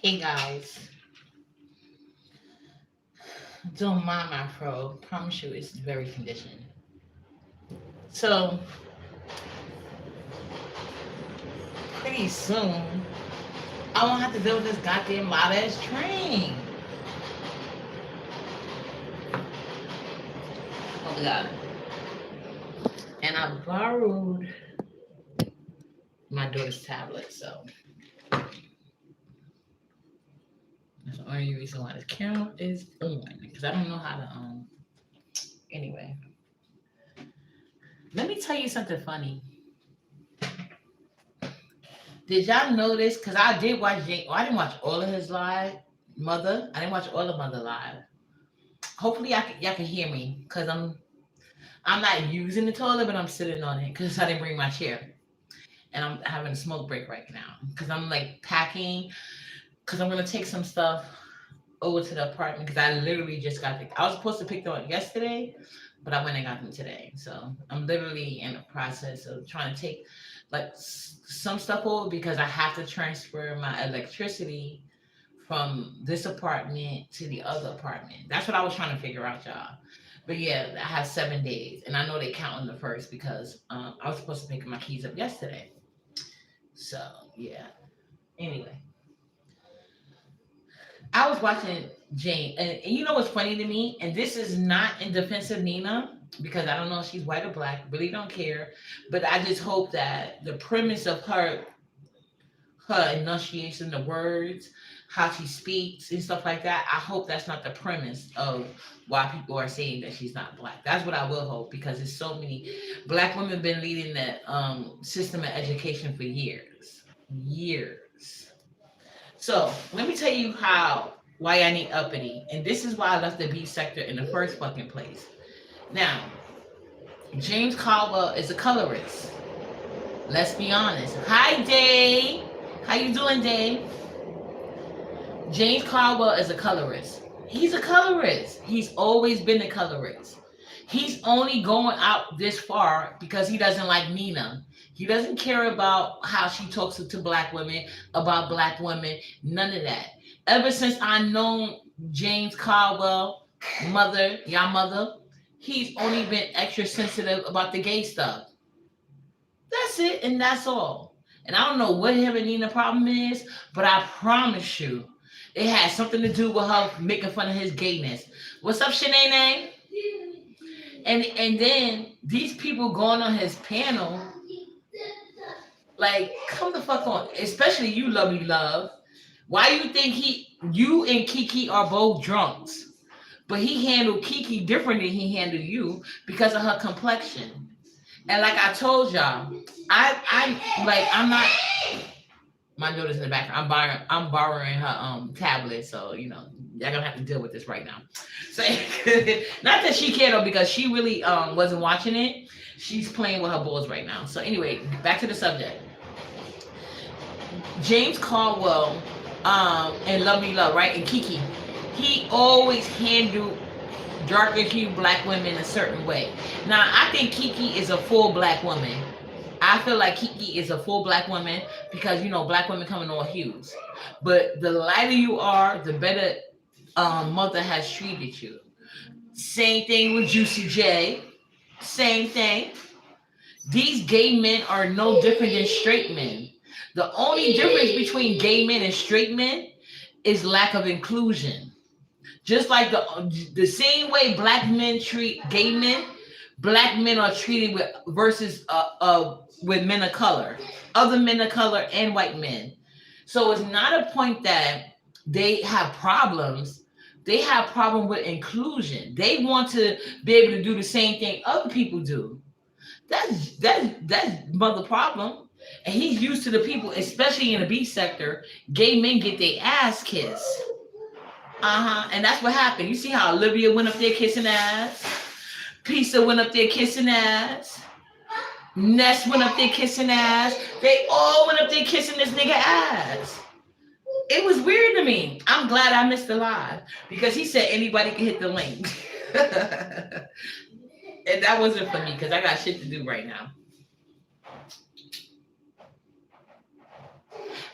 Hey guys, don't mind my fro. Promise you, it's very conditioned. So pretty soon, I won't have to deal with this goddamn loud ass train. Oh my god! And I borrowed my daughter's tablet, so that's the only reason why the camera is on because I don't know how to. Anyway, let me tell you something funny. Did y'all notice? Because I did watch Jake. Oh, I didn't watch all of his live. Mother, I didn't watch all of Mother live. Hopefully, y'all can hear me because I'm not using the toilet, but I'm sitting on it because I didn't bring my chair, and I'm having a smoke break right now because I'm like packing because I'm gonna take some stuff over to the apartment because I literally just got the. I was supposed to pick them up yesterday, but I went and got them today. So I'm literally in the process of trying to take like some stuff over because I have to transfer my electricity from this apartment to the other apartment. That's what I was trying to figure out, y'all. But yeah, I have 7 days, and I know they count on the first because I was supposed to pick my keys up yesterday. So yeah. Anyway, I was watching Jane, and you know what's funny to me? And this is not in defense of Nina because I don't know if she's white or black. Really don't care. But I just hope that the premise of her enunciation, the words, how she speaks, and stuff like that. I hope that's not the premise of why people are saying that she's not black. That's what I will hope because there's so many black women been leading that system of education for years, years. So let me tell you how why I need uppity, and this is why I left the B sector in the first fucking place. Now, James Caldwell is a colorist. Let's be honest. Hi, Dave. How you doing, Dave? James Caldwell is a colorist. He's a colorist. He's always been a colorist. He's only going out this far because he doesn't like Nina. He doesn't care about how she talks to black women, about black women, none of that. Ever since I known James Caldwell, mother, y'all mother, he's only been extra sensitive about the gay stuff. That's it, and that's all. And I don't know what him and Nina problem is, but I promise you, it has something to do with her making fun of his gayness. What's up, Shanae? And then these people going on his panel, like, come the fuck on. Especially you, Lovely Love. Why you think you and Kiki are both drunks, but he handled Kiki different than he handled you because of her complexion. And like I told y'all, I'm not. My daughter's in the background. I'm borrowing her tablet, so y'all gonna have to deal with this right now. So not that she cared though, because she really wasn't watching it. She's playing with her balls right now. So anyway, back to the subject. James Caldwell and Love Me Love, right? And Kiki. He always handled darker hued black women a certain way. Now I think Kiki is a full black woman. I feel like Kiki is a full black woman because black women come in all hues. But the lighter you are, the better mother has treated you. Same thing with Juicy J. Same thing. These gay men are no different than straight men. The only difference between gay men and straight men is lack of inclusion. Just like the same way black men treat gay men, black men are treated with men of color, other men of color and white men. So it's not a point that they have problems. They have problem with inclusion. They want to be able to do the same thing other people do. That's mother problem. And he's used to the people, especially in the B sector. Gay men get their ass kissed. And that's what happened. You see how Olivia went up there kissing ass? Pisa went up there kissing ass. Ness went up there kissing ass. They all went up there kissing this nigga ass. It was weird to me. I'm glad I missed the live because he said anybody can hit the link. And that wasn't for me because I got shit to do right now.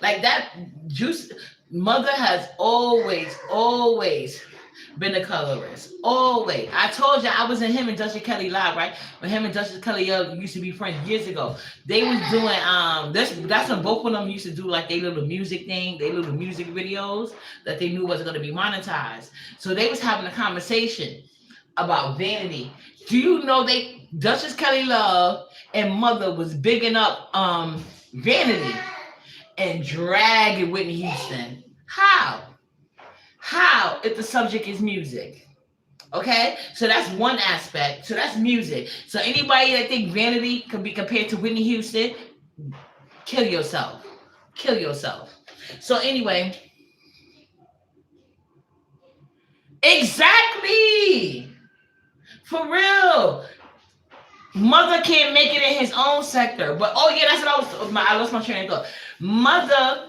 Like that juice. Mother has always been a colorist. Always. I told you I was in him and Dusty Kelly live, right? When him and Dusty Kelly used to be friends years ago. They was doing that's when both of them used to do like their little music thing, their little music videos that they knew wasn't gonna be monetized. So they was having a conversation about vanity. Do you know they Duchess Kelly Love and Mother was bigging up vanity and dragging Whitney Houston? How? How if the subject is music? Okay, so that's one aspect. So that's music. So anybody that think vanity could be compared to Whitney Houston, kill yourself. Kill yourself. So anyway, exactly. For real. Mother can't make it in his own sector. But oh yeah, that's what I lost my train of thought. Mother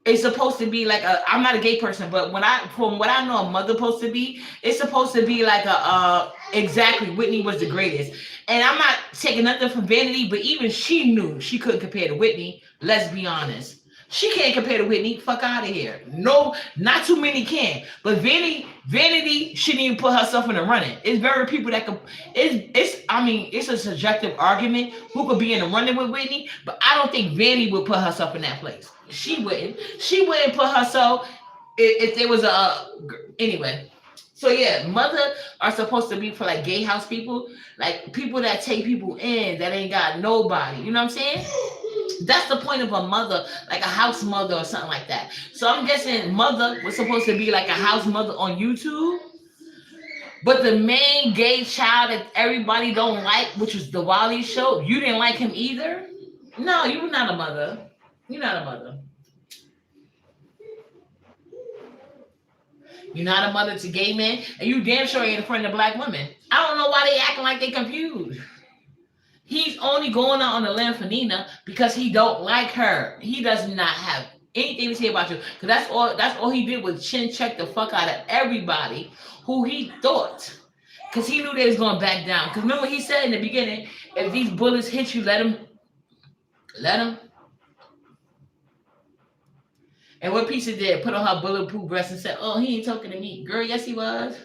is supposed to be like a I'm not a gay person, but when I from what I know a mother supposed to be, it's supposed to be like a exactly Whitney was the greatest. And I'm not taking nothing from Vanity, but even she knew she couldn't compare to Whitney. Let's be honest. She can't compare to Whitney. Fuck out of here. No, not too many can. But Vanity shouldn't even put herself in the running. It's very people that could. It's. I mean, it's a subjective argument who could be in the running with Whitney, but I don't think Vanity would put herself in that place. She wouldn't. She wouldn't put herself if there was a anyway. So yeah, mother are supposed to be for like gay house people, like people that take people in that ain't got nobody. You know what I'm saying? That's the point of a mother, like a house mother or something like that. So I'm guessing mother was supposed to be like a house mother on YouTube. But the main gay child that everybody don't like, which was the Wally show, you didn't like him either? No, you're not a mother. You're not a mother. You're not a mother to gay men, and you damn sure ain't a friend of black women. I don't know why they acting like they confused. He's only going out on the limb for Nina because he don't like her. He does not have anything to say about you. Because that's all he did was chin check the fuck out of everybody who he thought. Because he knew they was going back down. Because remember he said in the beginning, if these bullets hit you, let them. And what Pizza did, put on her bulletproof vest and said, oh, he ain't talking to me. Girl, yes he was.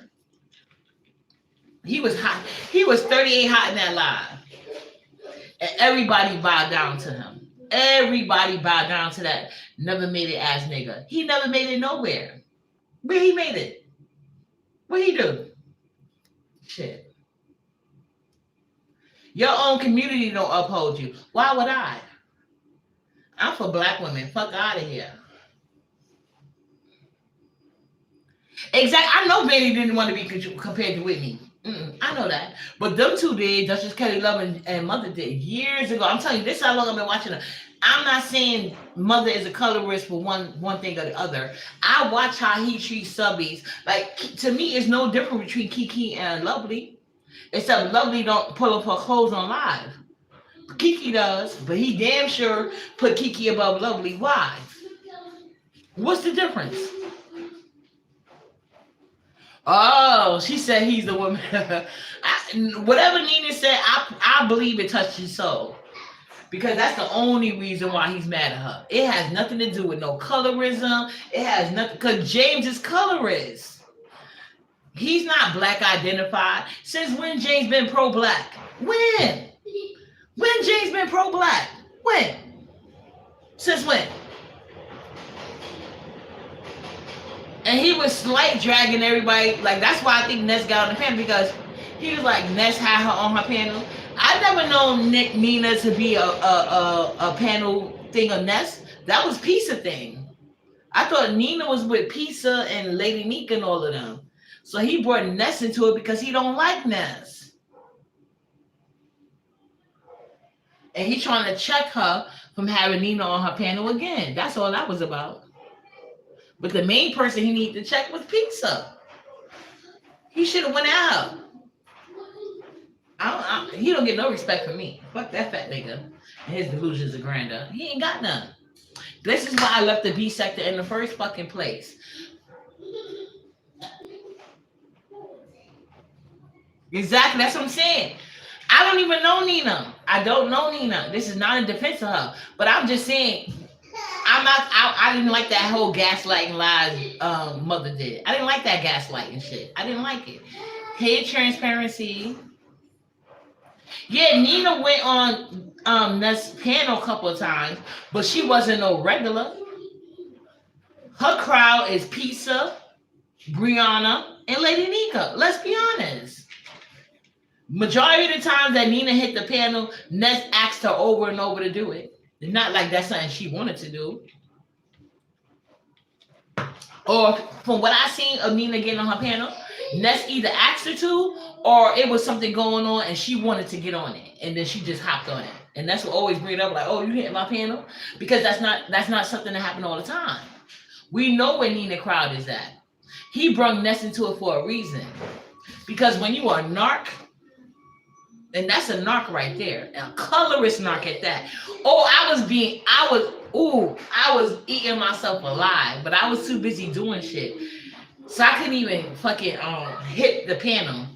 He was hot. He was 38 hot in that live. And everybody bowed down to him. Everybody bowed down to that never made it ass nigga. He never made it nowhere. Where he made it? What he do? Shit. Your own community don't uphold you. Why would I? I'm for black women. Fuck out of here. Exactly. I know Vanity didn't want to be compared to Whitney. I know that. But them two did. Justice Kelly Love and Mother did years ago. I'm telling you, this is how long I've been watching her. I'm not saying Mother is a colorist for one thing or the other. I watch how he treats subbies. Like, to me, it's no different between Kiki and Lovely. Except Lovely don't pull up her clothes on live. Kiki does, but he damn sure put Kiki above Lovely. Why? What's the difference? Oh, she said he's the woman. Whatever Nina said, I believe it touched his soul. Because that's the only reason why he's mad at her. It has nothing to do with no colorism. It has nothing, because James is colorist. He's not black identified. Since when James been pro-black? When? When James been pro-black? When? Since when? And he was slight dragging everybody. Like, that's why I think Ness got on the panel, because he was like, Ness had her on her panel. I never known Nina to be a panel thing of Ness. That was Pizza thing. I thought Nina was with Pizza and Lady Nika and all of them. So he brought Ness into it because he don't like Ness. And he's trying to check her from having Nina on her panel again. That's all that was about. But the main person he needed to check was Pizza. He should have went out. He don't get no respect from me. Fuck that fat nigga and his delusions of grandeur. He ain't got none. This is why I left the B sector in the first fucking place. Exactly, that's what I'm saying. I don't even know Nina. I don't know Nina. This is not in defense of her. But I'm just saying, I didn't like that whole gaslighting lies mother did. I didn't like that gaslighting shit. I didn't like it. Hey, transparency. Yeah, Nina went on this panel a couple of times, but she wasn't no regular. Her crowd is Pizza, Brianna, and Lady Nika. Let's be honest. Majority of the times that Nina hit the panel, Ness asked her over and over to do it. Not like that's something she wanted to do. Or from what I seen of Nina getting on her panel, Ness either asked her to, or it was something going on and she wanted to get on it, and then she just hopped on it. And that's what always bring it up, like, oh, you hit my panel, because that's not something that happen all the time. We know where Nina crowd is at. He brung Ness into it for a reason, because when you are a narc, and that's a narc right there, a colorist narc at that. Oh, I was eating myself alive, but I was too busy doing shit. So I couldn't even fucking hit the panel.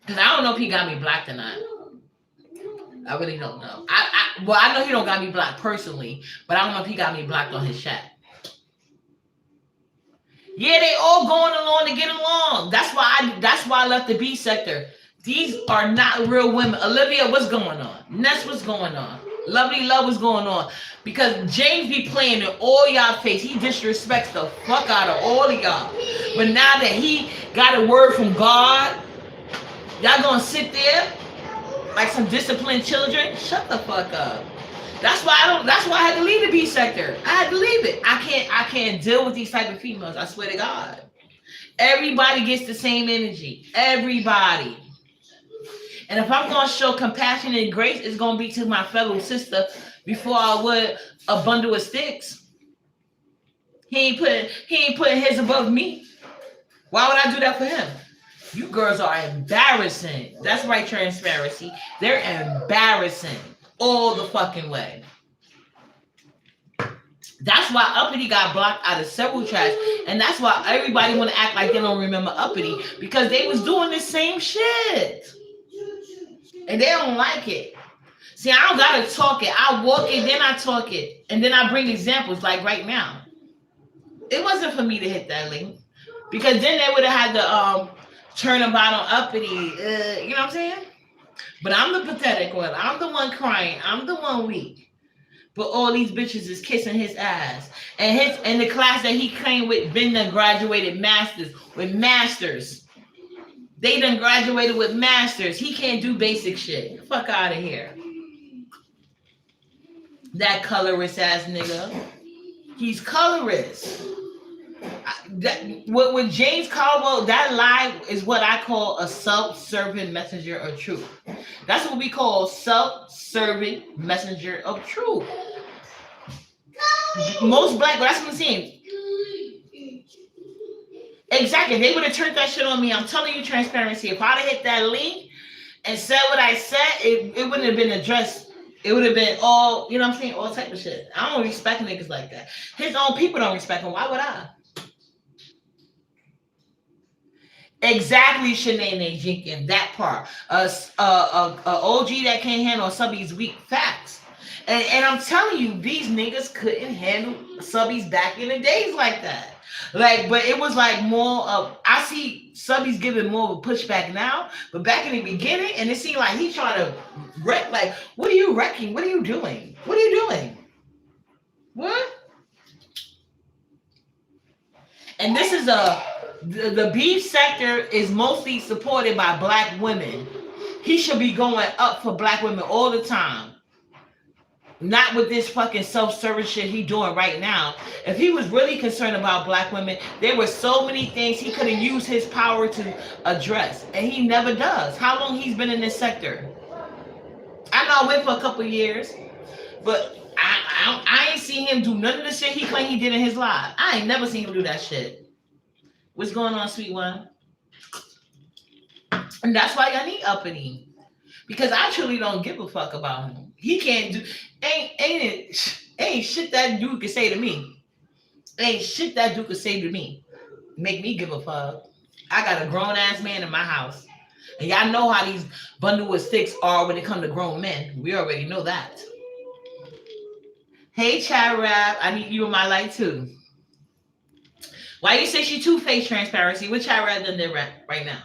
Because I don't know if he got me blocked or not. I really don't know. I know he don't got me blocked personally, but I don't know if he got me blocked on his chat. Yeah, they all going along to get along. That's why I left the B sector. These are not real women. Olivia, what's going on? Ness, what's going on? Lovely Love, what's going on? Because James be playing in all y'all face. He disrespects the fuck out of all of y'all. But now that he got a word from God, y'all gonna sit there like some disciplined children? Shut the fuck up. That's why I had to leave the B sector. I had to leave it. I can't deal with these type of females. I swear to God. Everybody gets the same energy. Everybody. And if I'm gonna show compassion and grace, it's gonna be to my fellow sister before I would a bundle of sticks. He ain't putting his above me. Why would I do that for him? You girls are embarrassing. That's right, transparency. They're embarrassing all the fucking way. That's why Uppity got blocked out of several chats, and that's why everybody want to act like they don't remember Uppity, because they was doing the same shit, and they don't like it. See, I don't gotta talk it. I walk it, then I talk it, and then I bring examples. Like right now, it wasn't for me to hit that link, because then they would have had to turn about on Uppity. You know what I'm saying? But I'm the pathetic one. I'm the one crying. I'm the one weak. But all these bitches is kissing his ass. And the class that he came with been done graduated with masters. They done graduated with masters. He can't do basic shit. Fuck out of here. That colorist ass nigga. He's colorist. With James Caldwell, that lie is what I call a self-serving messenger of truth. That's what we call self-serving messenger of truth. Most black, that's what I'm saying. Exactly. They would have turned that shit on me. I'm telling you, transparency. If I'd have hit that link and said what I said, it wouldn't have been addressed. It would have been all, you know what I'm saying, all type of shit. I don't respect niggas like that. His own people don't respect him. Why would I? Exactly, Shanae Jenkins, that part. OG that can't handle Subby's weak facts. And I'm telling you, these niggas couldn't handle Subby's back in the days like that. Like, but it was like more of, I see Subby's giving more of a pushback now, but back in the beginning, and it seemed like he trying to wreck, like, what are you wrecking? What are you doing? What are you doing? What? And this is the beef sector is mostly supported by black women. He should be going up for black women all the time. Not with this fucking self-service shit he doing right now. If he was really concerned about black women, there were so many things he could have used his power to address. And he never does. How long he's been in this sector? I know I went for a couple years, but I ain't seen him do none of the shit he claimed he did in his life. I ain't never seen him do that shit. What's going on, sweet one? And that's why I need Uppity. Because I truly don't give a fuck about him. He can't do, ain't shit that dude can say to me. Ain't shit that dude can say to me. Make me give a fuck. I got a grown ass man in my house. And y'all know how these bundle of sticks are when it come to grown men. We already know that. Hey, Chad Rap, I need you in my life too. Why you say she two-faced transparency? What Chad Rap done there right now?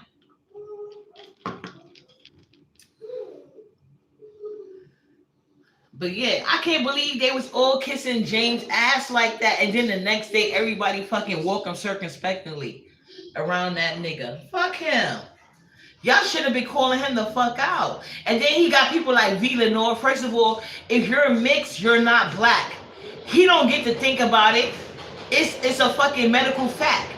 But yeah, I can't believe they was all kissing James' ass like that, and then the next day everybody fucking woke him circumspectly around that nigga. Fuck him. Y'all should have been calling him the fuck out. And then he got people like V. Lenore. First of all, if you're mixed, you're not black. He don't get to think about it. It's a fucking medical fact.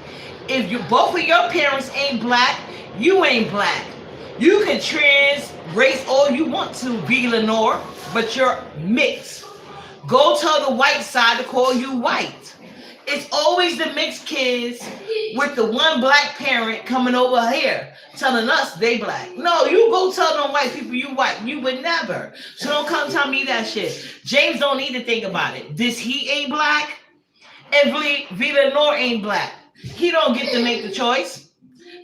If you both of your parents ain't black, you ain't black. You can trans race all you want to, V. Lenore, but you're mixed. Go tell the white side to call you white. It's always the mixed kids with the one black parent coming over here telling us they black. No, you go tell them white people you white. You would never. So don't come tell me that shit. James don't need to think about it. This he ain't black, and V. Lenore ain't black. He don't get to make the choice.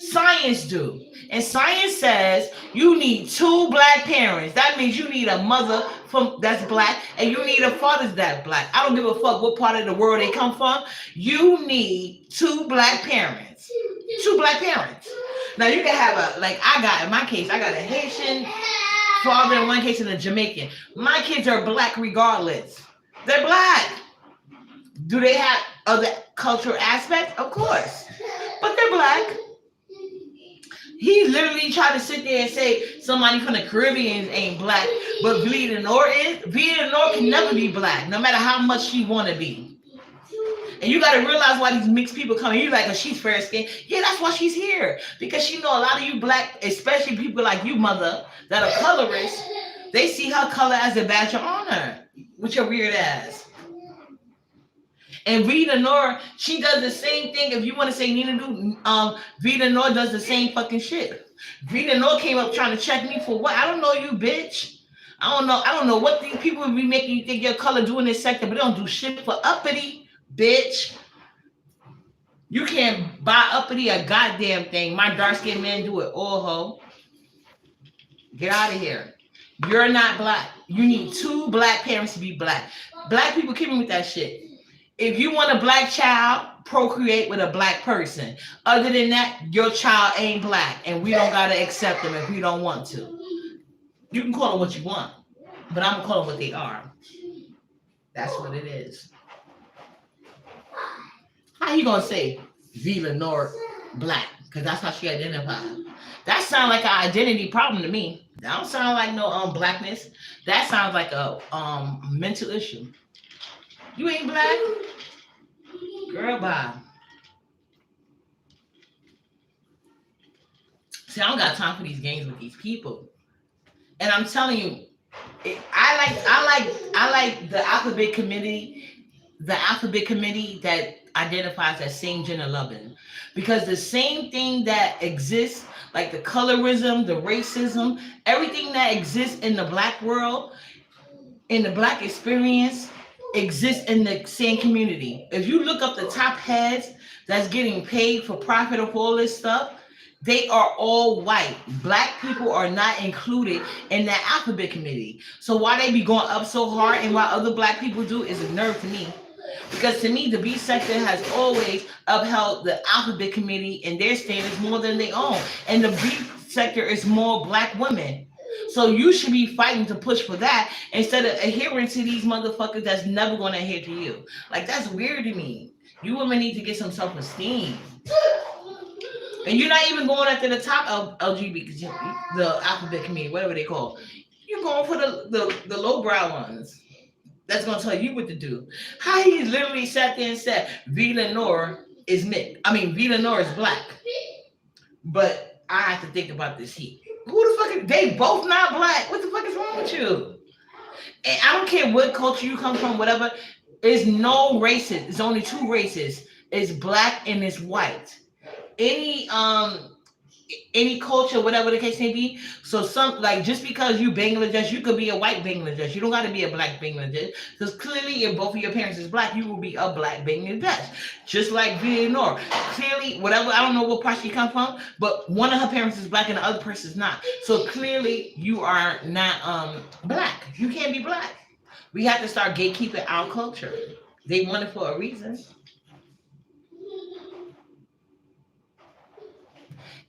Science do. And science says you need two black parents. That means you need a mother that's black and you need a father that's black. I don't give a fuck what part of the world they come from. You need two black parents. Two black parents. Now you can have like I got in my case, I got a Haitian father in one case and a Jamaican. My kids are black regardless. They're black. Do they have other cultural aspects? Of course. But they're black. He literally tried to sit there and say somebody from the Caribbean ain't black, but V. Lenore is. V. Lenore can never be black, no matter how much she want to be. And you got to realize why these mixed people come. You're like, oh, she's fair skinned. Yeah, that's why she's here. Because she know a lot of you black, especially people like you, mother, that are colorists, they see her color as a badge of honor with your weird ass. And V. Lenore, she does the same thing. If you want to say Nina do, V. Lenore does the same fucking shit. V. Lenore came up trying to check me for what? I don't know you, bitch. I don't know what these people would be making you think your color doing this sector, but they don't do shit for Uppity, bitch. You can't buy Uppity a goddamn thing. My dark-skinned man do it all, ho. Get out of here. You're not black. You need two black parents to be black. Black people keep me with that shit. If you want a black child, procreate with a black person. Other than that, your child ain't black, and we don't gotta accept them if we don't want to. You can call them what you want, but I'm gonna call them what they are. That's what it is. How you gonna say V. Lenore black? Because that's how she identified. That sounds like an identity problem to me. That don't sound like no blackness. That sounds like a mental issue. You ain't black? Girl, bye. See, I don't got time for these games with these people. And I'm telling you, I like the alphabet committee that identifies as same gender loving. Because the same thing that exists, like the colorism, the racism, everything that exists in the black world, in the black experience, exists in the same community. If you look up the top heads that's getting paid for profit of all this stuff, they are all white. Black people are not included in that alphabet committee. So why they be going up so hard and why other black people do is a nerve to me. Because to me, the B sector has always upheld the alphabet committee and their standards more than their own. And the B sector is more black women. So you should be fighting to push for that instead of adhering to these motherfuckers that's never going to adhere to you. Like, that's weird to me. You women need to get some self-esteem. And you're not even going after the top of LGBT, the alphabet community, whatever they call. You're going for the lowbrow ones. That's going to tell you what to do. How he literally sat there and said, V. Lenore is mixed. I mean, V. Lenore is black. But I have to think about this heat. Who the fuck is, they both not black. What the fuck is wrong with you? And I don't care what culture you come from, whatever. There's no races. There's only two races. It's black and it's white. Any culture, whatever the case may be. So some, like, just because you Bangladesh, you could be a white Bangladesh. You don't got to be a black Bangladesh. Because clearly, if both of your parents is black, you will be a black Bangladesh. Just like V. Lenore. Clearly, whatever, I don't know what part she come from, but one of her parents is black and the other person is not. So clearly, you are not black. You can't be black. We have to start gatekeeping our culture. They want it for a reason.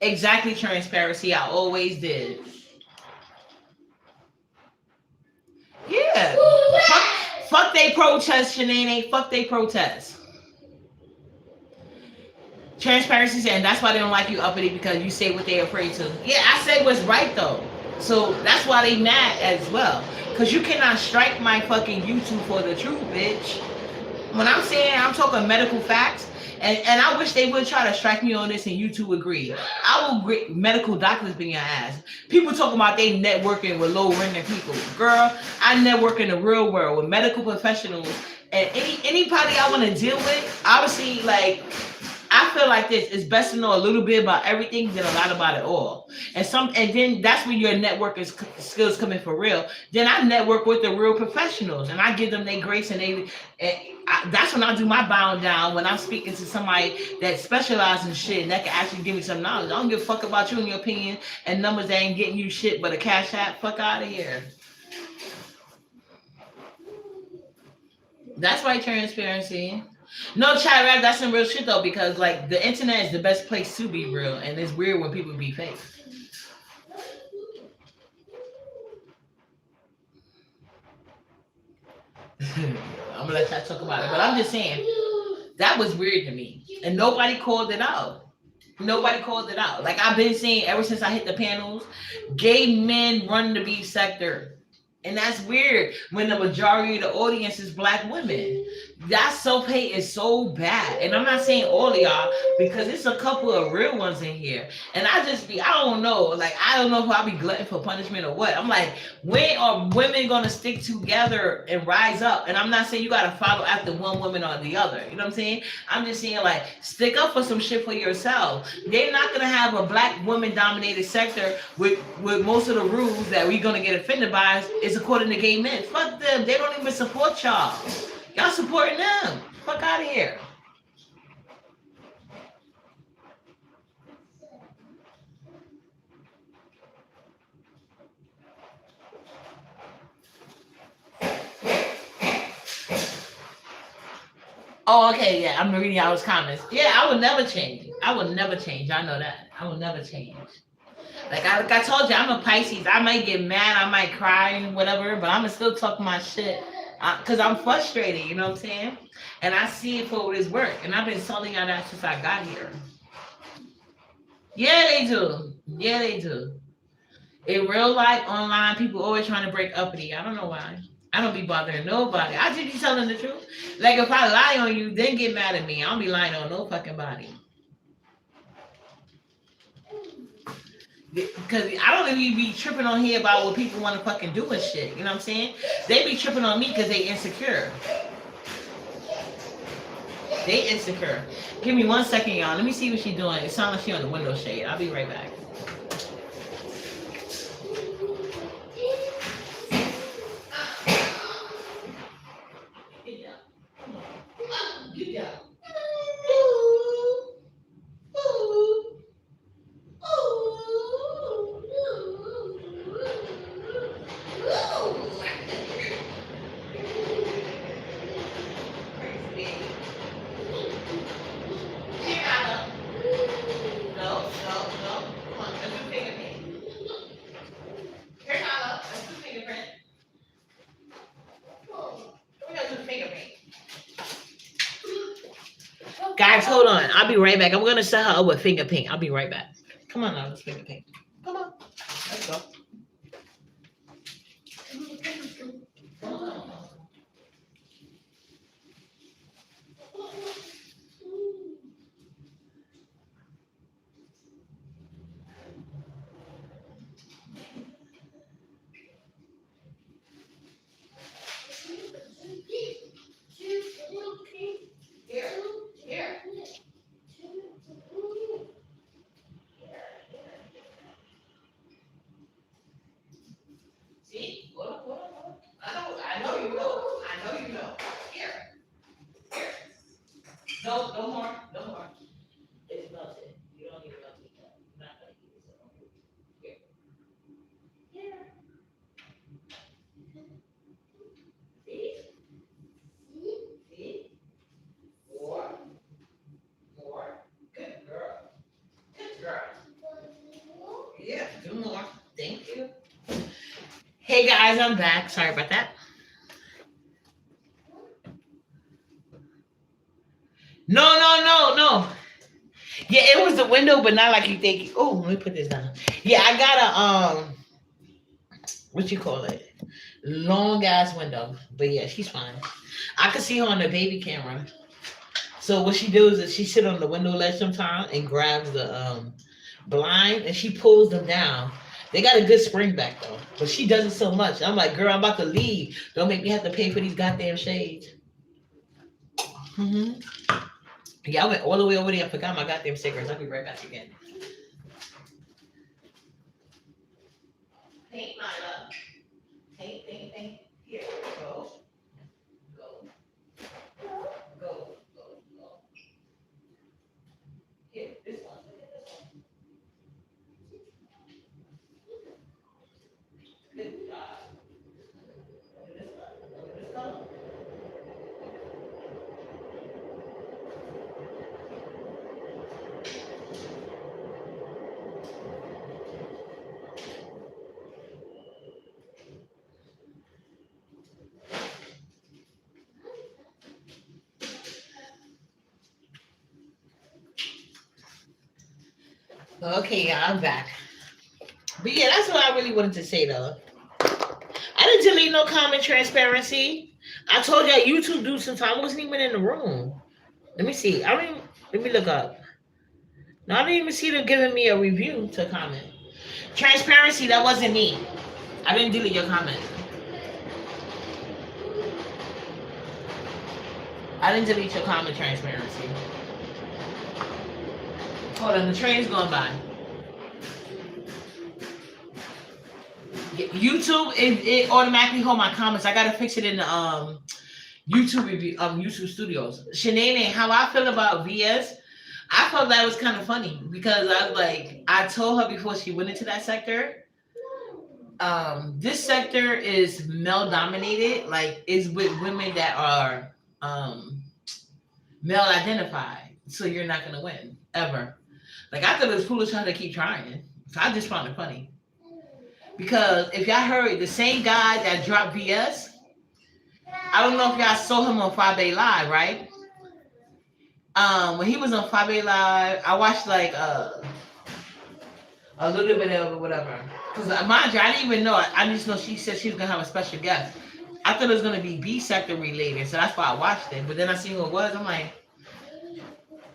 Exactly, transparency. I always did. Yeah. Fuck, fuck they protest, Shanae. Fuck they protest. Transparency saying that's why they don't like you, Uppity, because you say what they're afraid to. Yeah, I say what's right though. So that's why they mad as well. Cause you cannot strike my fucking YouTube for the truth, bitch. When I'm saying I'm talking medical facts, and I wish they would try to strike me on this and you two agree. I will agree, medical doctors being your ass. People talking about they networking with low ranking people. Girl, I network in the real world with medical professionals and anybody I want to deal with. Obviously, like I feel like this. It's best to know a little bit about everything than a lot about it all. And then that's when your network skills come in for real. Then I network with the real professionals, and I give them their grace, that's when I do my bowing down when I'm speaking to somebody that specializes in shit and that can actually give me some knowledge. I don't give a fuck about you and your opinion and numbers that ain't getting you shit but a cash app. Fuck out of here. That's why transparency. No, chat rap, that's some real shit though, because like the internet is the best place to be real, and it's weird when people be fake. I'm gonna let y'all talk about it, but I'm just saying that was weird to me, and nobody called it out. Nobody called it out. Like I've been saying ever since I hit the panels, gay men run the beef sector. And that's weird when the majority of the audience is black women. That self hate is so bad. And I'm not saying all of y'all because it's a couple of real ones in here. And I don't know. Like, I don't know if I'll be glutton for punishment or what. I'm like, when are women going to stick together and rise up? And I'm not saying you got to follow after one woman or the other. You know what I'm saying? I'm just saying, like, stick up for some shit for yourself. They're not going to have a black woman dominated sector with most of the rules that we're going to get offended by is according to gay men. Fuck them. They don't even support y'all. Y'all supporting them. Fuck out of here. Oh, okay, yeah. I'm reading y'all's comments. Yeah, I would never change. I would never change. I know that. I would never change. Like I told you, I'm a Pisces. I might get mad, I might cry and whatever, but I'm gonna still talk my shit because I'm frustrated. You know what I'm saying? And I see it for what it's worth. And I've been telling y'all that since I got here. Yeah, they do. Yeah, they do. In real life, online, people always trying to break uppity. I don't know why. I don't be bothering nobody. I just be telling the truth. Like if I lie on you, then get mad at me. I don't be lying on no fucking body. Because I don't even be tripping on here about what people want to fucking do and shit. You know what I'm saying? They be tripping on me because they insecure. They insecure. Give me 1 second, y'all. Let me see what she doing. It sounds like she on the window shade. I'll be right back. Guys, hold on. I'll be right back. I'm gonna set her up with finger paint. I'll be right back. Come on now, let's finger paint. Come on. Let's go. guys, I'm back. Sorry about that. No, no, no, no. Yeah, it was the window, but not like you think. Oh, let me put this down. Yeah, I got a what you call it? Long ass window. But yeah, she's fine. I could see her on the baby camera. So what she does is she sit on the window ledge sometime and grabs the blind and she pulls them down. They got a good spring back though, but she does it so much. I'm like, girl, I'm about to leave. Don't make me have to pay for these goddamn shades. Hmm. Yeah, I went all the way over there. I forgot my goddamn cigarettes. I'll be right back again. Paint mine up. Paint, paint, paint. Here, go, go, go, go, go. Here, this one. Good job. This one. This color. Okay, yeah, I'm back. But yeah, that's what I really wanted to say though. I didn't delete no comment transparency. I told you YouTube do since I wasn't even in the room. Let me see. I don't even, let me look up. No, I didn't even see them giving me a review to comment. Transparency, that wasn't me. I didn't delete your comment. I didn't delete your comment, transparency. Hold on, the train's going by. YouTube, it automatically hold my comments. I gotta fix it in the YouTube review, YouTube Studios. Shanae, how I feel about VS, I felt that was kind of funny because I was like, I told her before she went into that sector, this sector is male dominated, like is with women that are male identified. So you're not gonna win ever. Like I thought it was foolish how to keep trying. So I just found it funny. Because if y'all heard the same guy that dropped VS, I don't know if y'all saw him on 5A Live, right? When he was on 5A Live, I watched like a little bit of it, whatever. Because mind you, I didn't even know it. I just know she said she was gonna have a special guest. I thought it was gonna be B sector related, so that's why I watched it. But then I seen who it was. I'm like,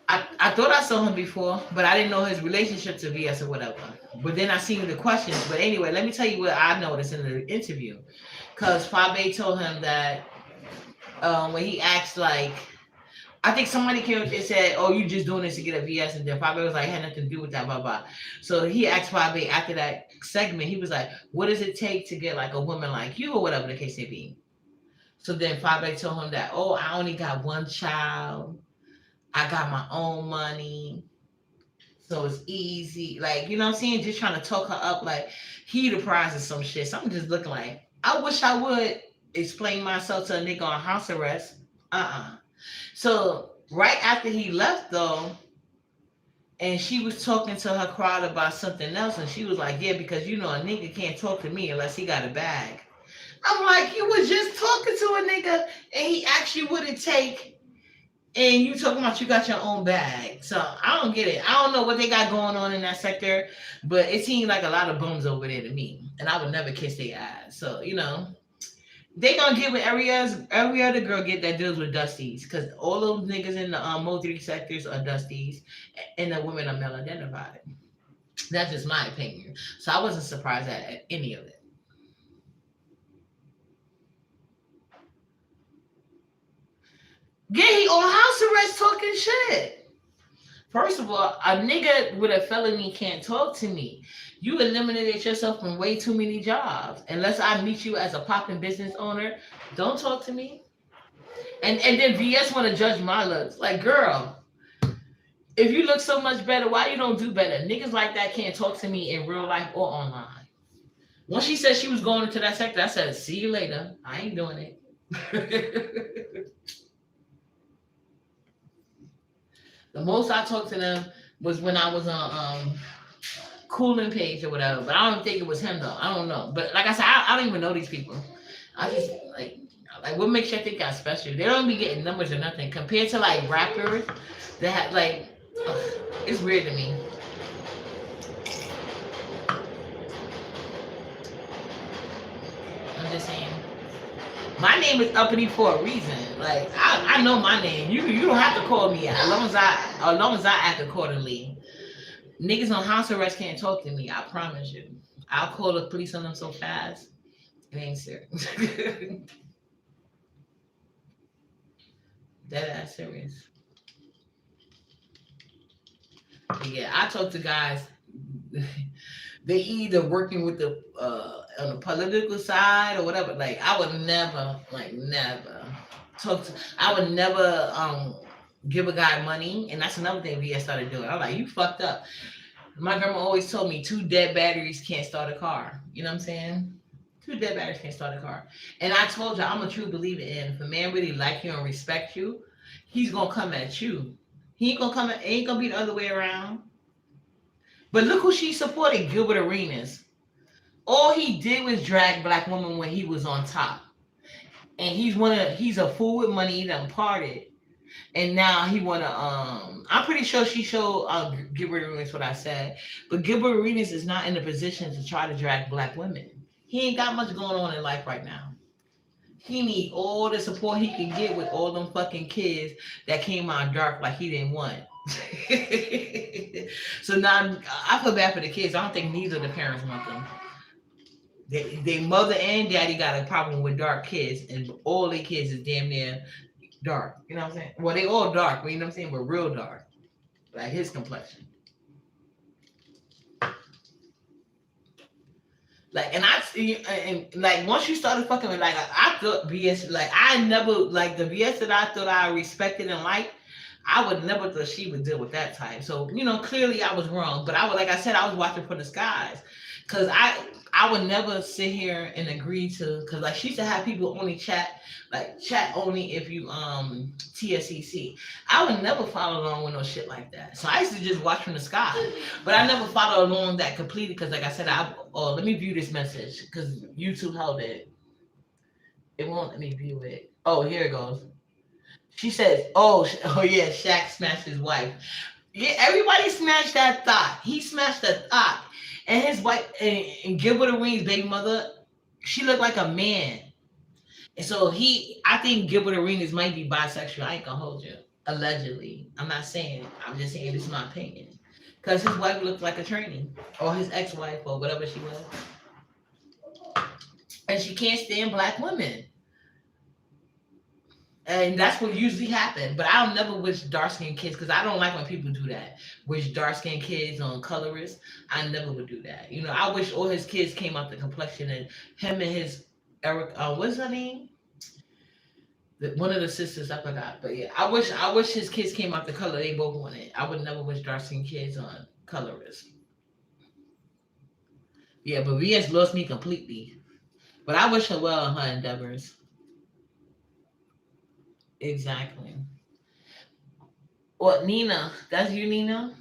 I thought I saw him before, but I didn't know his relationship to VS or whatever. But then I seen the questions. But anyway, let me tell you what I noticed in the interview. Because Fabe told him that when he asked, like, I think somebody came up and said, oh, you just doing this to get a VS. And then Fabe was like, had nothing to do with that, blah, blah. So he asked Fabe after that segment, he was like, what does it take to get like a woman like you or whatever the case may be? So then Fabe told him that, oh, I only got one child. I got my own money. So it's easy. Like, you know what I'm saying? Just trying to talk her up like he the prize or some shit. So I'm just looking like, I wish I would explain myself to a nigga on house arrest. So right after he left though, and she was talking to her crowd about something else, and she was like, yeah, because you know a nigga can't talk to me unless he got a bag. I'm like, you was just talking to a nigga and he asked you what it take. And you talking about you got your own bag. So I don't get it. I don't know what they got going on in that sector, but it seemed like a lot of bums over there to me. And I would never kiss their ass. So, you know, they gonna get what every other girl get that deals with dusties. Because all those niggas in the Mo3 sectors are dusties and the women are male identified. That's just my opinion. So I wasn't surprised at any of it. Yeah, he on house arrest talking shit. First of all, a nigga with a felony can't talk to me. You eliminated yourself from way too many jobs. Unless I meet you as a popping business owner, don't talk to me. And then VS want to judge my looks. Like, girl, if you look so much better, why you don't do better? Niggas like that can't talk to me in real life or online. Once she said she was going into that sector, I said, see you later. I ain't doing it. The most I talked to them was when I was on cooling page or whatever. But I don't think it was him though. I don't know. But like I said, I don't even know these people. I just like what makes you think I'm special? They don't be getting numbers or nothing compared to like rappers that have like. Ugh, it's weird to me. I'm just saying. My name is Uppity for a reason. Like I know my name. You don't have to call me out. As long as I act accordingly. Niggas on house arrest can't talk to me. I promise you. I'll call the police on them so fast. It ain't serious. Dead ass serious. But yeah, I talk to guys. They either working with the on the political side or whatever. Like I would never, like never talk to. I would never give a guy money, and that's another thing VS started doing. I'm like, you fucked up. My grandma always told me two dead batteries can't start a car. You know what I'm saying? Two dead batteries can't start a car. And I told you I'm a true believer in if a man really like you and respect you, he's gonna come at you. He ain't gonna come. It ain't gonna be the other way around. But look who she supported, Gilbert Arenas. All he did was drag black women when he was on top. And he's a fool with money, he done parted. And now he wanna I'm pretty sure she showed Gilbert Arenas what I said. But Gilbert Arenas is not in a position to try to drag black women. He ain't got much going on in life right now. He need all the support he can get with all them fucking kids that came out dark like he didn't want. So now I feel bad for the kids. I don't think neither of the parents want them. They mother and daddy got a problem with dark kids, and all their kids is damn near dark. You know what I'm saying? Well, they all dark, but you know what I'm saying? But real dark, like his complexion. Like, and like once you started fucking with, like I thought BS, like I never like the BS that I thought I respected and liked. I would never thought she would deal with that type. So clearly I was wrong. But I would, like I said, I was watching for the skies, because I would never sit here and agree to, because like she used to have people only chat, like chat only if you TSCC. I would never follow along with no shit like that. So I used to just watch from the sky, but I never follow along that completely, because like I said, let me view this message because YouTube held it. It won't let me view it. Oh, here it goes. She says, oh yeah, Shaq smashed his wife. Yeah, everybody smashed that thought. He smashed the thought. And his wife, and Gilbert Arenas' baby mother, she looked like a man. And so I think Gilbert Arenas might be bisexual. I ain't gonna hold you. Allegedly. I'm not saying, I'm just saying this is my opinion. Because his wife looked like a tranny, or his ex-wife, or whatever she was. And she can't stand black women. And that's what usually happens. But I'll never wish dark skinned kids, because I don't like when people do that. Wish dark skinned kids on colorists. I never would do that. I wish all his kids came out the complexion, and him and his Eric, what's her name? One of the sisters, I forgot. But yeah, I wish his kids came out the color they both wanted. I would never wish dark skinned kids on colorists. Yeah, but VS lost me completely. But I wish her well in her endeavors. Exactly. What, Nina? That's you, Nina?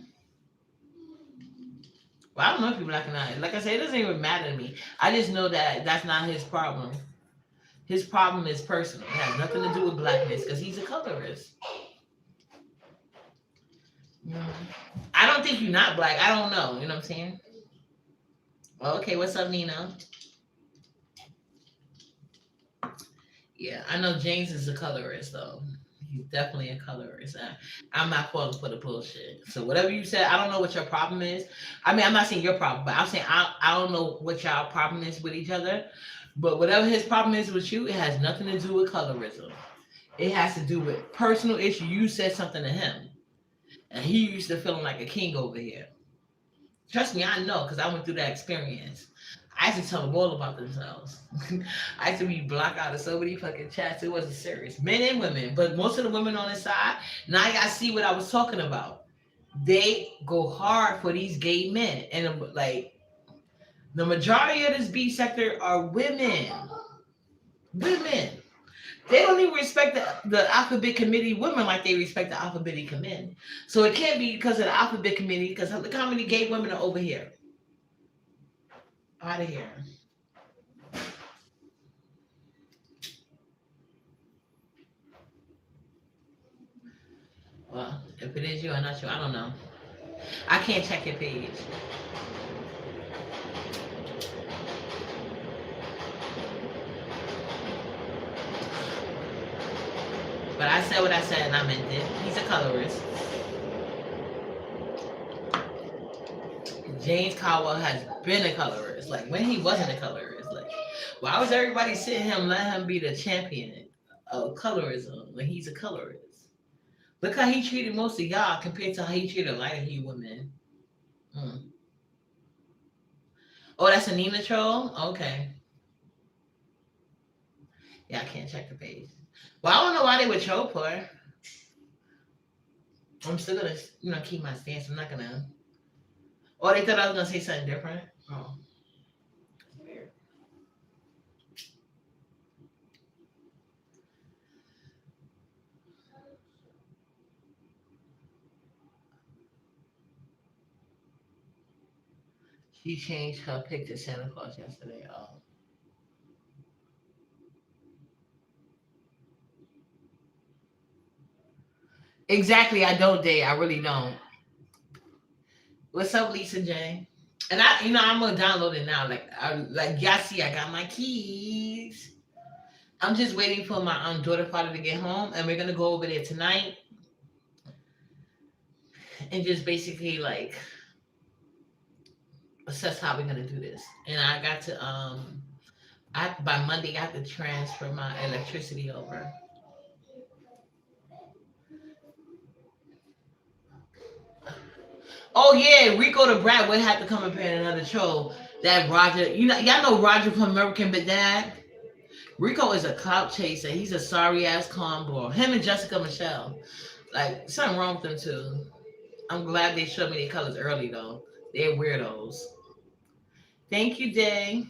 Well, I don't know if you're black or not. Like I said, it doesn't even matter to me. I just know that that's not his problem. His problem is personal. It has nothing to do with blackness, because he's a colorist. Mm. I don't think you're not black. I don't know. You know what I'm saying? Well, okay, what's up, Nina? Yeah, I know James is a colorist, though. He's definitely a colorist. I'm not falling for the bullshit. So whatever you said, I don't know what your problem is. I mean, I'm not saying your problem, but I'm saying I don't know what y'all problem is with each other. But whatever his problem is with you, it has nothing to do with colorism. It has to do with personal issue. You said something to him, and he used to feeling like a king over here. Trust me, I know, because I went through that experience. I used to tell them all about themselves. I used to be blocked out of so many fucking chats. It wasn't serious. Men and women. But most of the women on the side, now y'all see what I was talking about. They go hard for these gay men. And like, the majority of this B sector are women. Women. They don't even respect the alphabet committee women like they respect the alphabet men. So it can't be because of the alphabet committee, because look how many gay women are over here. Out of here. Well, if it is you or not you, I don't know. I can't check your page. But I said what I said and I meant it. He's a colorist. James Caldwell has been a colorist. Like when he wasn't a colorist. Like why was everybody sitting him let him be the champion of colorism when he's a colorist? Look how he treated most of y'all compared to how he treated lighter hued women. Mm. Oh, that's a Nina troll? Okay. Yeah, I can't check the page. Well, I don't know why they would troll for her. I'm still gonna, keep my stance. I'm not gonna. Oh, they thought I was gonna say something different. Oh, weird. She changed her pic to Santa Claus yesterday. Oh, exactly. I don't date. I really don't. What's up, Lisa J? And I'm gonna download it now. Like y'all see, I got my keys. I'm just waiting for my daughter father to get home, and we're gonna go over there tonight and just basically like assess how we're gonna do this. And I got to by Monday I have to transfer my electricity over. Oh yeah, Rico the Brat would have to come and pay another show. That Roger, y'all know Roger from American But Dad. Rico is a clout chaser. He's a sorry ass cornball. Him and Jessica Michelle. Like something wrong with them too. I'm glad they showed me their colors early though. They're weirdos. Thank you, Day.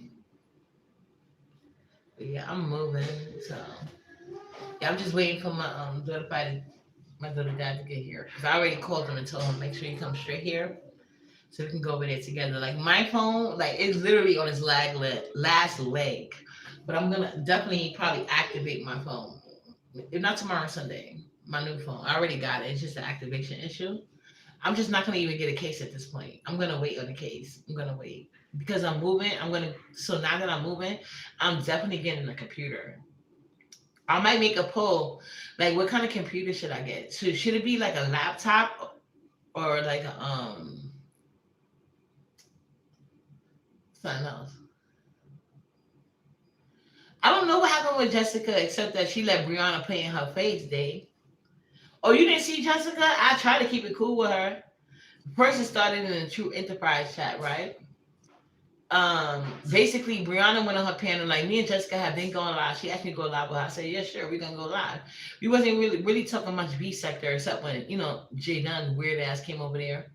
But yeah, I'm moving. So yeah, I'm just waiting for my daughter dad to get here. Cause I already called him and told him make sure you come straight here so we can go over there together. Like my phone, like it's literally on its last leg. But I'm gonna definitely probably activate my phone. If not tomorrow, Sunday. My new phone. I already got it. It's just an activation issue. I'm just not gonna even get a case at this point. I'm gonna wait on the case. I'm gonna wait because I'm moving. So now that I'm moving, I'm definitely getting a computer. I might make a poll, like what kind of computer should I get? Should it be like a laptop or like something else? I don't know what happened with Jessica except that she let Brianna play in her face, Dave. Oh, you didn't see Jessica? I tried to keep it cool with her. First, it started in the True Enterprise chat, right? Basically Brianna went on her panel like me and Jessica have been going live. She asked me to go live with her. I said, yeah, sure, we're gonna go live. We wasn't really talking much B sector except when, Jay Dunn weird ass came over there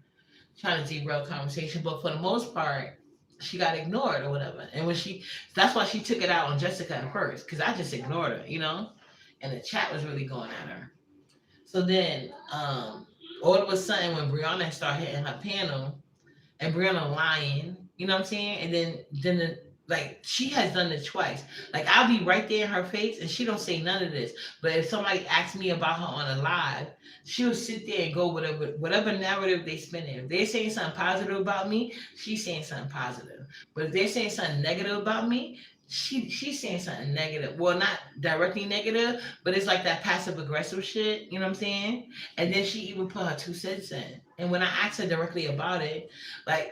trying to derail conversation. But for the most part, she got ignored or whatever. And that's why she took it out on Jessica at first, because I just ignored her. And the chat was really going at her. So then all of a sudden when Brianna started hitting her panel, and Brianna lying, you know what I'm saying? And like she has done it twice. Like I'll be right there in her face and she don't say none of this. But if somebody asks me about her on a live, she'll sit there and go whatever narrative they spin in. If they're saying something positive about me, she's saying something positive. But if they're saying something negative about me, she's saying something negative. Well, not directly negative, but it's like that passive aggressive shit. You know what I'm saying? And then she even put her 2 cents in. And when I asked her directly about it,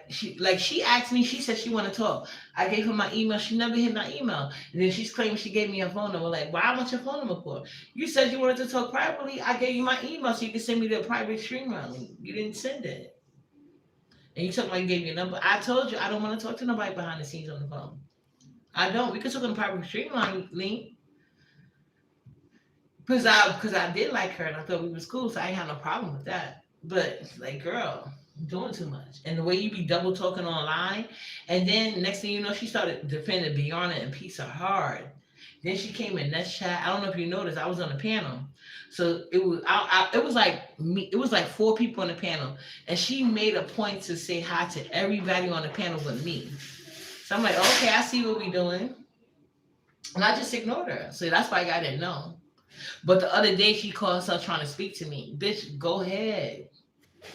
she asked me, she said she want to talk. I gave her my email. She never hit my email. And then she's claiming she gave me her phone number. Like, why I want your phone number for? You said you wanted to talk privately. I gave you my email so you could send me the private stream. You didn't send it. And you took my gave me a number. I told you I don't want to talk to nobody behind the scenes on the phone. I don't. We could talk on the private streamline link. Because I did like her and I thought we was cool, so I ain't have no problem with that. But like, girl, you're doing too much. And the way you be double talking online, and then next thing you know, she started defending Beyonce and Pizza hard. Then she came in that chat. I don't know if you noticed, I was on the panel. So it was like me, it was like 4 people on the panel. And she made a point to say hi to everybody on the panel but me. So I'm like, okay, I see what we doing. And I just ignored her. So that's why I didn't know. But the other day she called herself trying to speak to me. Bitch, go ahead.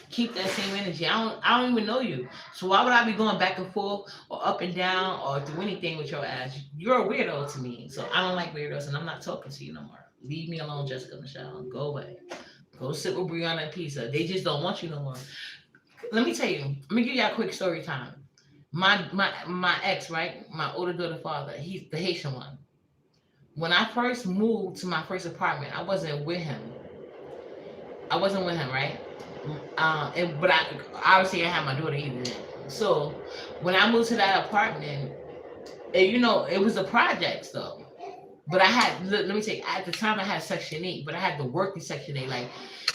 Keep that same energy. I don't even know you. So why would I be going back and forth or up and down or do anything with your ass? You're a weirdo to me. So I don't like weirdos and I'm not talking to you no more. Leave me alone, Jessica Michelle. Go away. Go sit with Brianna and Pizza. They just don't want you no more. Let me tell you. Let me give you a quick story time. My ex, right? My older daughter father, he's the Haitian one. When I first moved to my first apartment, I wasn't with him. I wasn't with him, right? But I obviously I had my daughter either. So when I moved to that apartment, it was the projects though. But I had let me say at the time I had Section 8, but I had the working Section 8. Like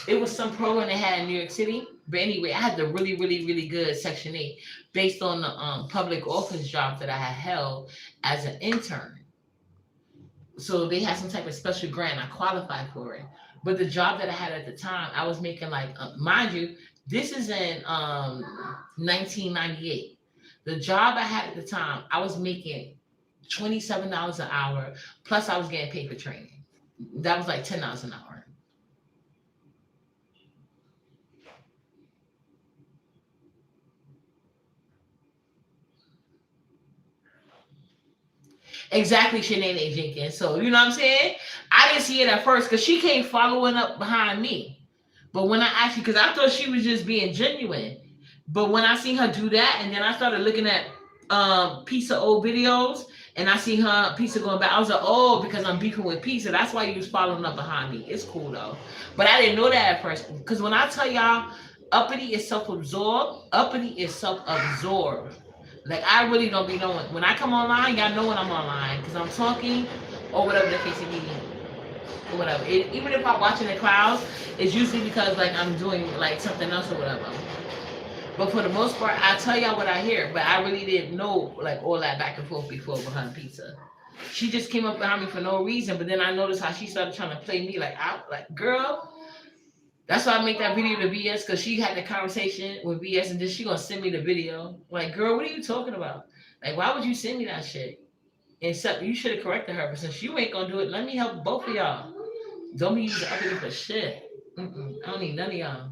it was some program they had in New York City. But anyway, I had the really, really, really good Section 8 based on the public office job that I had held as an intern. So they had some type of special grant. I qualified for it. But the job that I had at the time, I was making like, mind you, this is in 1998. The job I had at the time, I was making $27 an hour. Plus, I was getting paid for training. That was like $10 an hour. Exactly, Shanae Jenkins. So you know what I'm saying? I didn't see it at first because she came following up behind me. But when I actually, because I thought she was just being genuine. But when I seen her do that, and then I started looking at Pizza old videos, and I see her Pizza going back, I was like, oh, because I'm beefing with Pizza. That's why you was following up behind me. It's cool though. But I didn't know that at first. Because when I tell y'all, Uppity is self-absorbed. Uppity is self-absorbed. Like I really don't be knowing. When I come online, y'all know when I'm online because I'm talking or whatever the case may be or whatever. Even if I'm watching the clouds, it's usually because like I'm doing like something else or whatever. But for the most part, I tell y'all what I hear, but I really didn't know like all that back and forth before behind Pizza. She just came up behind me for no reason, but then I noticed how she started trying to play me like I like girl. That's why I make that video to BS because she had the conversation with BS and then she gonna send me the video. Like, girl, what are you talking about? Like, why would you send me that shit? Except you should have corrected her, but since you ain't gonna do it, let me help both of y'all. Don't be using other people for shit. I don't need none of y'all.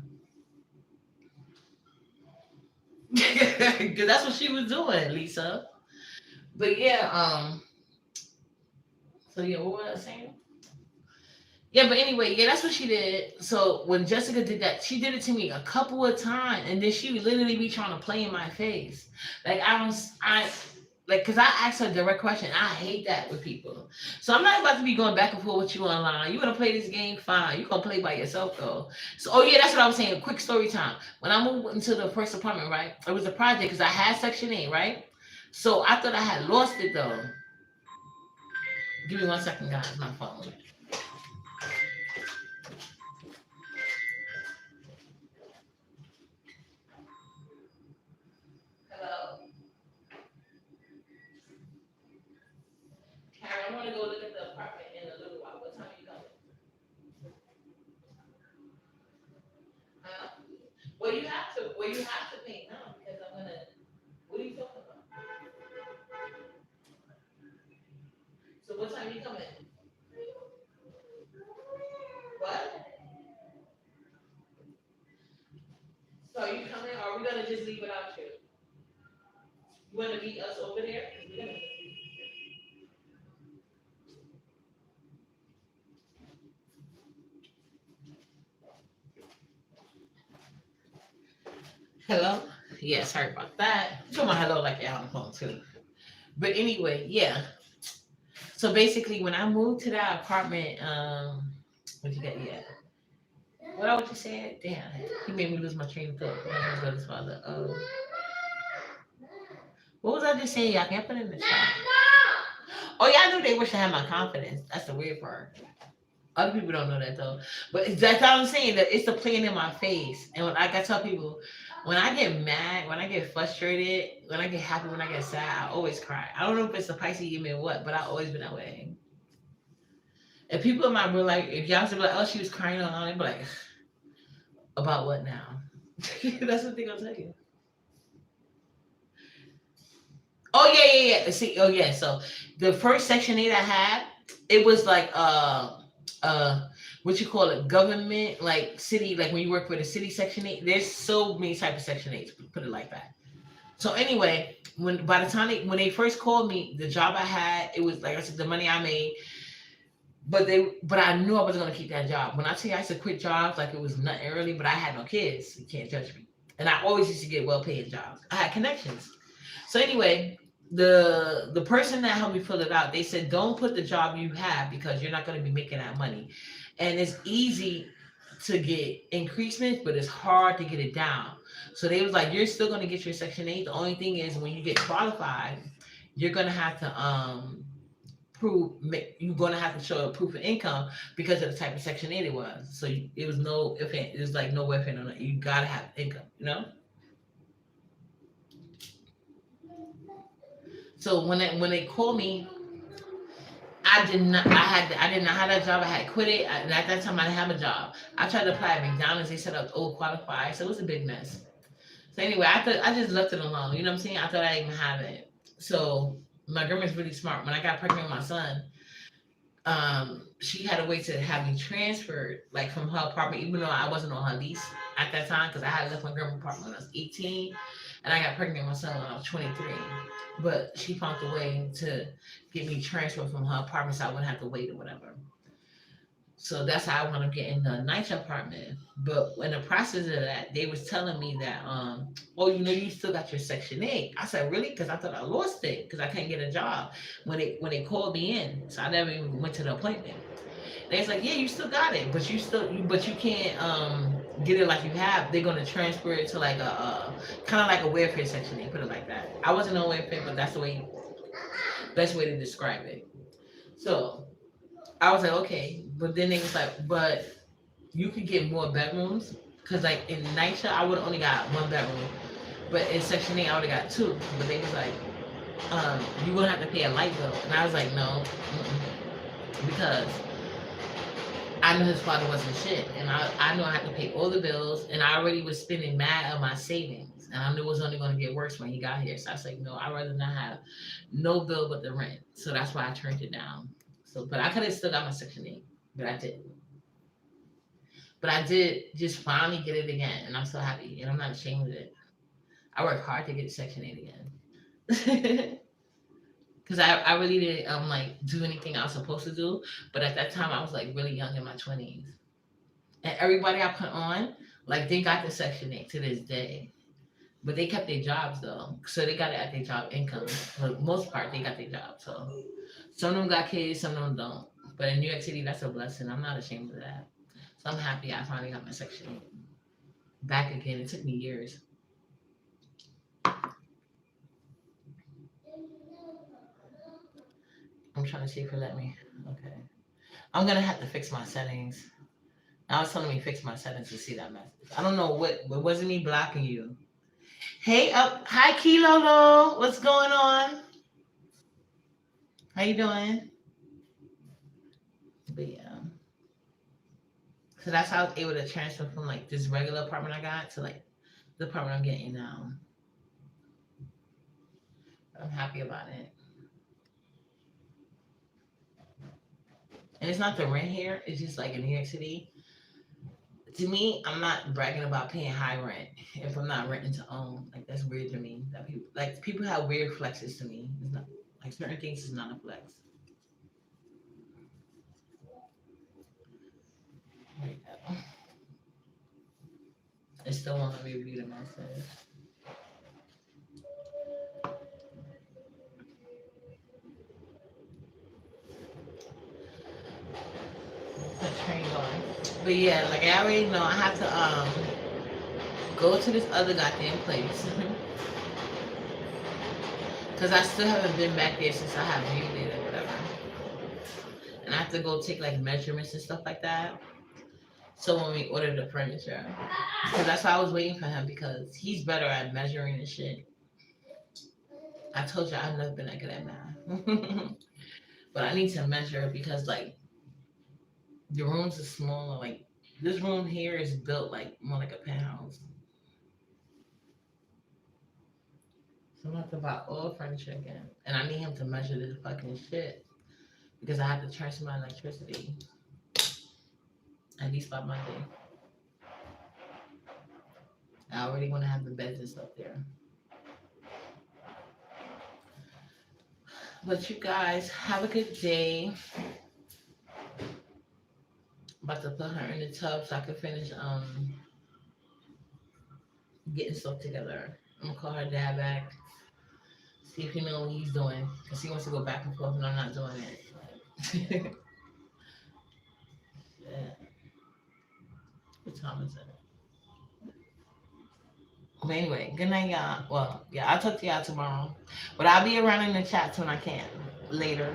Because that's what she was doing, Lisa. But yeah, so yeah, what was I saying? Yeah, but anyway, yeah, that's what she did. So when Jessica did that, she did it to me a couple of times, and then she would literally be trying to play in my face. Like I don't, I like, cause I asked her a direct question. I hate that with people. So I'm not about to be going back and forth with you online. You wanna play this game? Fine. You gonna play by yourself though. So oh yeah, that's what I was saying. Quick story time. When I moved into the first apartment, right? It was a project because I had Section 8, right? So I thought I had lost it though. Give me 1 second, guys. My phone. Hello, Karen. I want to go look at the apartment in a little while. What time are you coming? Huh? Well, you have to. Well, you have to pay now because I'm gonna. What are you talking about? So what time are you coming? What? So are you coming? Or are we gonna just leave without you? You want to meet us over there? 'Cause we're gonna. Hello. Yeah, sorry about that. You told my hello like you're on the phone too. But anyway, yeah. So basically, when I moved to that apartment, what you got? Yeah. What you said? Damn, he made me lose my train of thought. My brother's father. What was I just saying? Y'all can't put it in the chat. Oh yeah, I knew they wish I had my confidence. That's the weird part. Other people don't know that though. But that's what I'm saying. That it's the playing in my face. And when, like I tell people, when I get mad, when I get frustrated, when I get happy, when I get sad, I always cry. I don't know if it's a Pisces in me or what, but I always been that way. And people in my real life, if y'all say like, oh, she was crying on, they'd be like, about what now? That's what they gonna tell you. Oh yeah, yeah, yeah. See, oh yeah. So the first Section 8 I had, it was like uh what you call it, government, like city, like when you work for the city Section 8. There's so many type of Section 8s, put it like that. So anyway, when by the time when they first called me, the job I had, it was like I said, the money I made, but I knew I wasn't gonna keep that job. When I tell you I used to quit jobs like it was nothing early, but I had no kids. You can't judge me. And I always used to get well paid jobs. I had connections. So anyway, the person that helped me fill it out, they said don't put the job you have because you're not gonna be making that money. And it's easy to get increasements, but it's hard to get it down. So they was like, you're still gonna get your Section 8. The only thing is when you get qualified, you're gonna have to you're gonna have to show a proof of income because of the type of Section 8 it was. So it was no if it was like no if and no, you gotta have income, you know. So when they called me, I did not have that job. I had quit it. And at that time I didn't have a job. I tried to apply at McDonald's. They said I was overqualified, so it was a big mess. So anyway, I just left it alone. You know what I'm saying? I thought I didn't even have it. So my grandma's really smart. When I got pregnant with my son, she had a way to have me transferred, like from her apartment, even though I wasn't on her lease at that time, because I had left my grandma's apartment when I was 18, and I got pregnant with my son when I was 23. But she found a way to get me transferred from her apartment, so I wouldn't have to wait or whatever. So that's how I wound up getting the night apartment. But in the process of that, they was telling me that, oh, you know, you still got your Section 8. I said, really? Because I thought I lost it because I couldn't get a job when they called me in. So I never even went to the appointment. They was like, yeah, you still got it, but but you can't get it like you have. They're gonna transfer it to like a kind of like a welfare Section 8, put it like that. I wasn't on welfare, but that's the way best way to describe it. So I was like, okay, but then they was like, but you could get more bedrooms because like in NYCHA I would only got one bedroom, but in Section 8 I would have got two. But they was like, you gonna have to pay a light bill, and I was like, no, because I knew his father wasn't shit, and I knew I had to pay all the bills, and I already was spending mad of my savings, and I knew it was only going to get worse when he got here. So I was like, no, I'd rather not have no bill but the rent. So that's why I turned it down. So, but I could have still got my Section 8, but I didn't. But I did just finally get it again, and I'm so happy, and I'm not ashamed of it. I worked hard to get Section 8 again. Because I really didn't like do anything I was supposed to do, but at that time I was like really young in my 20s, and everybody I put on, like they got the Section 8 to this day, but they kept their jobs though, so they got it at their job income. For the most part, they got their job. So some of them got kids, some of them don't. But in New York City, that's a blessing. I'm not ashamed of that. So I'm happy I finally got my Section 8 back again. It took me years. I'm trying to see if it let me. Okay. I'm gonna have to fix my settings. I was telling me fix my settings to see that message. I don't know what, but it wasn't me blocking you. Hey up, hi Kilolo, what's going on? How you doing? But yeah, so that's how I was able to transfer from like this regular apartment I got to like the apartment I'm getting now. I'm happy about it, and it's not the rent here. It's just like in New York City. To me, I'm not bragging about paying high rent if I'm not renting to own. Like that's weird to me. That people have weird flexes to me. It's not like certain things is not a flex. There you go. I still want to review the message. The train going. But yeah, like I already know I have to go to this other goddamn place. Cause I still haven't been back there since I have viewed it or whatever. And I have to go take like measurements and stuff like that. So when we order the furniture. Cause that's why I was waiting for him because he's better at measuring and shit. I told you I've never been that good at math. But I need to measure because like the rooms are smaller. Like this room here is built like more like a penthouse. I'm about to buy all furniture again. And I need him to measure this fucking shit. Because I have to turn some electricity. At least by Monday. I already want to have the beds and stuff there. But you guys, have a good day. About to put her in the tub so I can finish getting stuff together. I'm gonna call her dad back, see if he knows what he's doing, cause he wants to go back and forth, and I'm not doing it. Yeah. What time is it? But anyway, good night, y'all. Well, yeah, I'll talk to y'all tomorrow, but I'll be around in the chats when I can later.